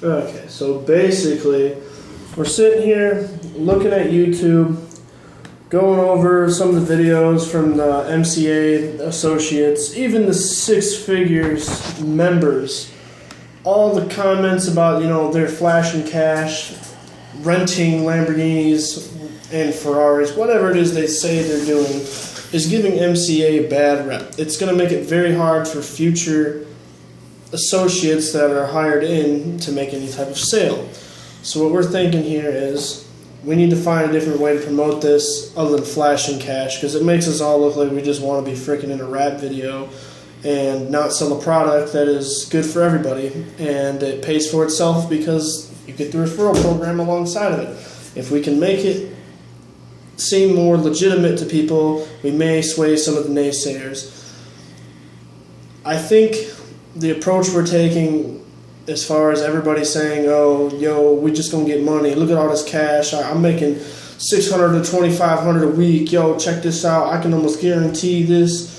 Okay, so basically, we're sitting here looking at YouTube, going over some of the videos from the MCA associates, even the Six Figures members. All the comments about, they're flashing cash, renting Lamborghinis and Ferraris, whatever it is they say they're doing, is giving MCA a bad rep. It's going to make it very hard for future associates that are hired in to make any type of sale. So what we're thinking here is we need to find a different way to promote this other than flashing cash, because it makes us all look like we just want to be freaking in a rap video and not sell a product that is good for everybody, and it pays for itself because you get the referral program alongside of it. If we can make it seem more legitimate to people, we may sway some of the naysayers. I think the approach we're taking, as far as everybody saying, we just gonna get money, look at all this cash, I'm making $600 to $2,500 a week, check this out, I can almost guarantee this.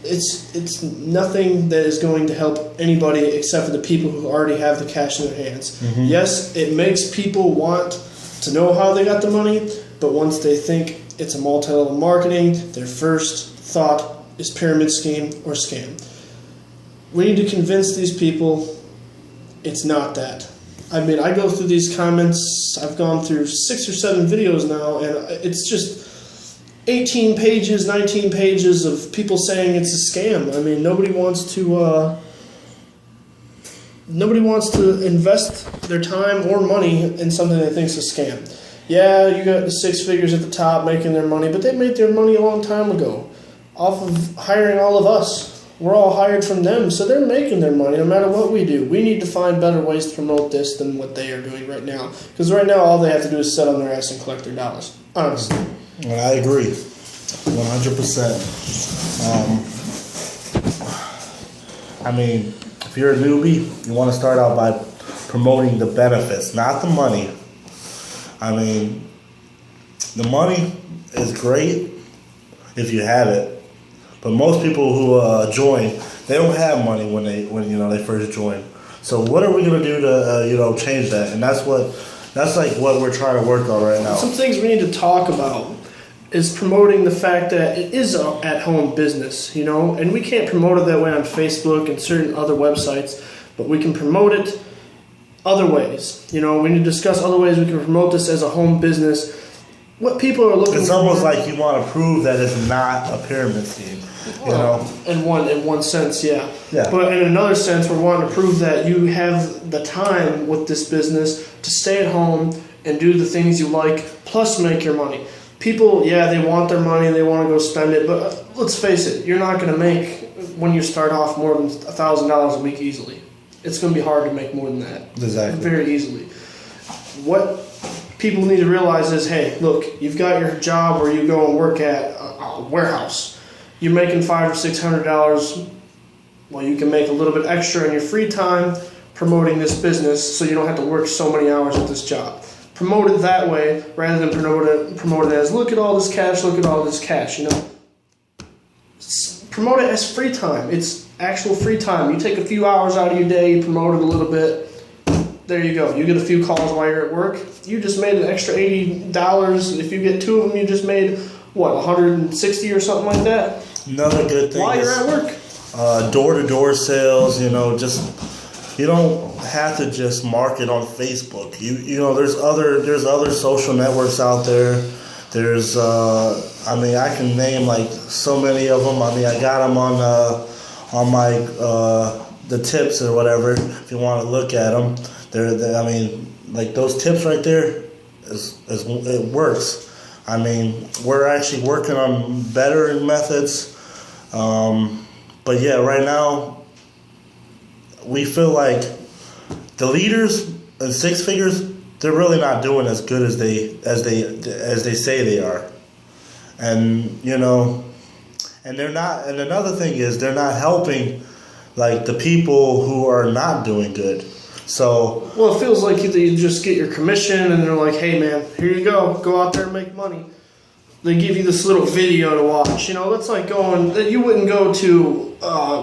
It's nothing that is going to help anybody except for the people who already have the cash in their hands. Mm-hmm. Yes, it makes people want to know how they got the money, but once they think it's a multi-level marketing, their first thought is pyramid scheme or scam. We need to convince these people it's not that. I mean, I go through these comments, I've gone through 6 or 7 videos now, and it's just 18 pages, 19 pages of people saying it's a scam. I mean, nobody wants to invest their time or money in something they think is a scam. Yeah, you got the 6 figures at the top making their money, but they made their money a long time ago off of hiring all of us. We're all hired from them, so they're making their money no matter what we do. We need to find better ways to promote this than what they are doing right now. Because right now, all they have to do is sit on their ass and collect their dollars. Honestly. Well, I agree. 100%. I mean, if you're a newbie, you want to start out by promoting the benefits, not the money. I mean, the money is great if you have it. But most people who join, they don't have money when they first join. So what are we gonna do to change that? And that's like what we're trying to work on right now. Some things we need to talk about is promoting the fact that it is an at-home business, and we can't promote it that way on Facebook and certain other websites, but we can promote it other ways. We need to discuss other ways we can promote this as a home business. What people are looking for. It's almost like you want to prove that it's not a pyramid scheme. In one sense, yeah. But in another sense, we're wanting to prove that you have the time with this business to stay at home and do the things you like, plus make your money. People, they want their money, they want to go spend it, but let's face it, you're not going to make, when you start off, more than $1,000 a week easily. It's going to be hard to make more than that. Exactly. Very easily. What people need to realize is, hey, look, you've got your job where you go and work at a warehouse. You're making $500 or $600. Well, you can make a little bit extra in your free time promoting this business, so you don't have to work so many hours at this job. Promote it that way rather than promote it as look at all this cash. Promote it as free time. It's actual free time. You take a few hours out of your day, you promote it a little bit. There you go. You get a few calls while you're at work. You just made an extra $80. If you get 2 of them, you just made, $160 or something like that? Another good thing while you're at work. Door-to-door sales, you don't have to just market on Facebook. There's other social networks out there. There's, I can name like so many of them. I got them on my the tips or whatever. If you want to look at them, like those tips right there, it works. We're actually working on better methods. But yeah, right now we feel like the leaders in 6 figures, they're really not doing as good as they say they are. And and they're not, and another thing is they're not helping like the people who are not doing good. So it feels like you just get your commission and they're like, hey man, here you go out there and make money. They give you this little video to watch. That's like you wouldn't go to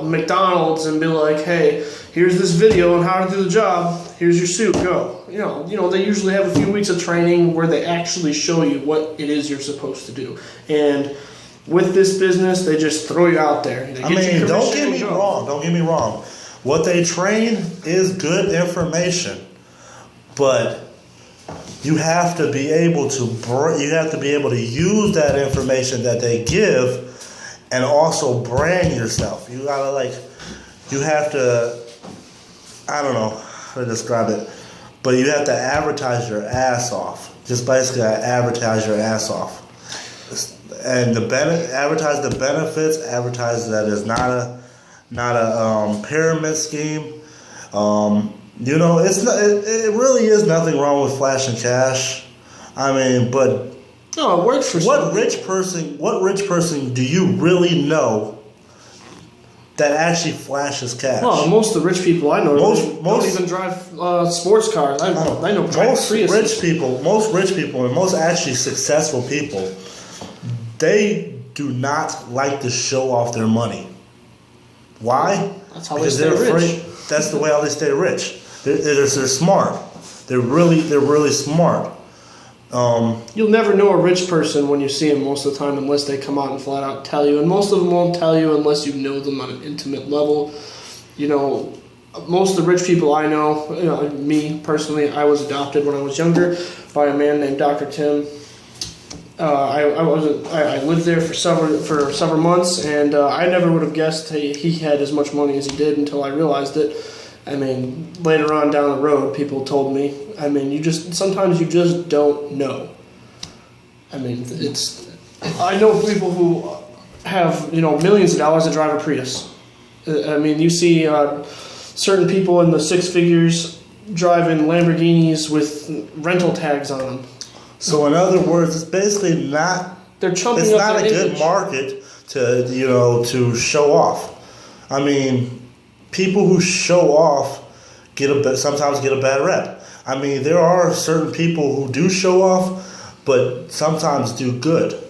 McDonald's and be like, hey, here's this video on how to do the job. here's your suit, go. They usually have a few weeks of training where they actually show you what it is you're supposed to do. And with this business, they just throw you out there. Don't get me wrong. Don't get me wrong. What they train is good information, but you have to be able to use that information that they give, and also brand yourself. You have to. I don't know how to describe it, but you have to advertise your ass off. Just basically advertise your ass off. And advertise the benefits. Advertise that it's not a pyramid scheme. It really is nothing wrong with flashing cash. But no, it works for what rich person do you really know that actually flashes cash? Well, most of the rich people I know don't even drive sports cars. I know most rich people and most actually successful people, they do not like to show off their money. Why? That's how because they stay rich. That's the way how they stay rich. They're smart. They're really smart. You'll never know a rich person when you see them most of the time unless they come out and flat out tell you. And most of them won't tell you unless you know them on an intimate level. Most of the rich people I know, me personally, I was adopted when I was younger by a man named Dr. Tim. I lived there for several months, and I never would have guessed he had as much money as he did until I realized it. Later on down the road, people told me. Sometimes you just don't know. I know people who have millions of dollars that drive a Prius. You see certain people in the six figures driving Lamborghinis with rental tags on them. So in other words, it's basically not. They're chumping it's up not their a good image. market to show off. People who show off sometimes get a bad rep. There are certain people who do show off, but sometimes do good.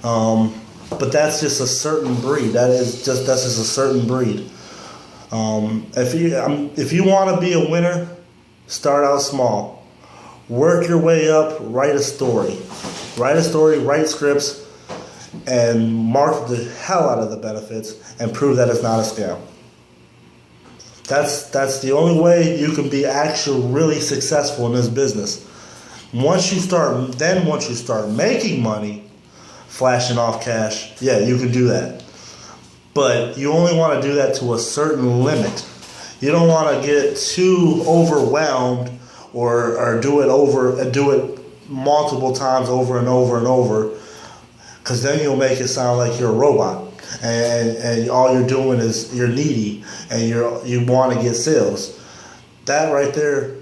But that's just a certain breed. That's just a certain breed. If you want to be a winner, start out small. Work your way up. Write a story. Write scripts, and market the hell out of the benefits, and prove that it's not a scam. That's the only way you can be actually really successful in this business. Once you start making money, flashing off cash, yeah, you can do that. But you only want to do that to a certain limit. You don't want to get too overwhelmed or do it multiple times over and over and over, because then you'll make it sound like you're a robot. And all you're doing is you're needy and you want to get sales. That right there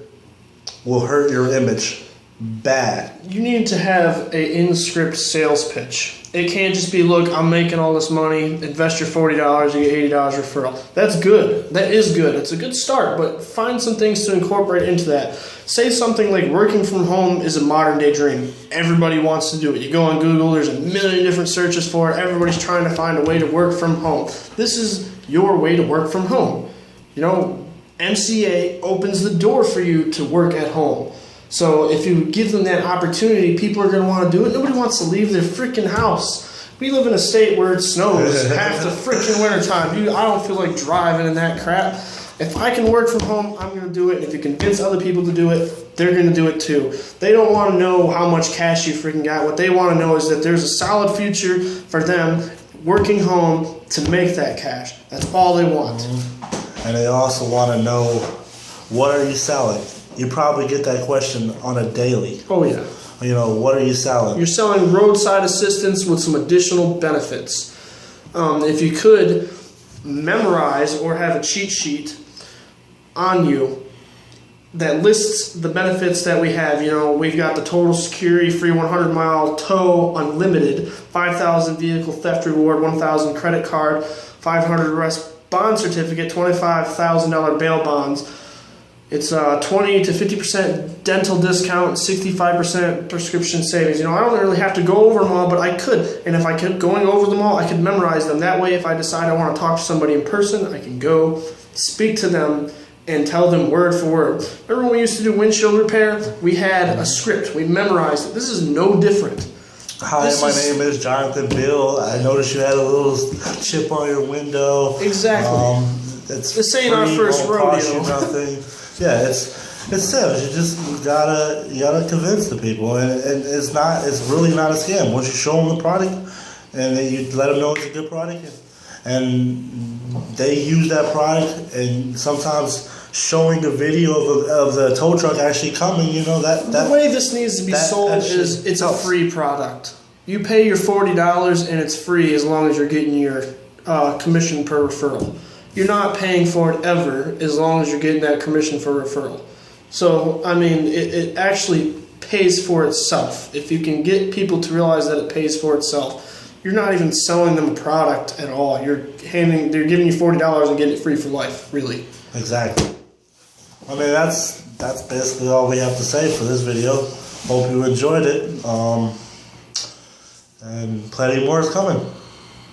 will hurt your image bad. You need to have a in-script sales pitch. It can't just be, look, I'm making all this money, invest your $40, you get $80 referral. That's good. That is good. It's a good start, but find some things to incorporate into that. Say something like working from home is a modern day dream. Everybody wants to do it. You go on Google, there's a million different searches for it. Everybody's trying to find a way to work from home. This is your way to work from home. MCA opens the door for you to work at home. So if you give them that opportunity, people are going to want to do it. Nobody wants to leave their freaking house. We live in a state where it snows half the freaking wintertime. I don't feel like driving in that crap. If I can work from home, I'm going to do it. And if you convince other people to do it, they're going to do it too. They don't want to know how much cash you freaking got. What they want to know is that there's a solid future for them working home to make that cash. That's all they want. And they also want to know, what are you selling? You probably get that question on a daily. Oh, yeah. What are you selling? You're selling roadside assistance with some additional benefits. If you could memorize or have a cheat sheet on you that lists the benefits that we have. We've got the total security, free 100-mile tow, unlimited, 5,000 vehicle theft reward, 1,000 credit card, 500 arrest bond certificate, $25,000 bail bonds. It's 20 to 50% dental discount, 65% prescription savings. I don't really have to go over them all, but I could. And if I kept going over them all, I could memorize them. That way, if I decide I want to talk to somebody in person, I can go speak to them and tell them word for word. Remember when we used to do windshield repair? We had a script. We memorized it. This is no different. Hi, my name is Jonathan Bill. I noticed you had a little chip on your window. Exactly. This ain't our first rodeo. Nothing. Yeah, it's sales. You gotta convince the people, and it's really not a scam. Once you show them the product, and then you let them know it's a good product, and they use that product, and sometimes showing a video of the tow truck actually coming, the way this needs to be sold is it's a free product. You pay your $40 and it's free as long as you're getting your commission per referral. You're not paying for it ever as long as you're getting that commission for referral. So, I mean, it actually pays for itself. If you can get people to realize that it pays for itself, you're not even selling them a product at all. They're giving you $40 and getting it free for life, really. Exactly. I mean, that's basically all we have to say for this video. Hope you enjoyed it. And plenty more is coming.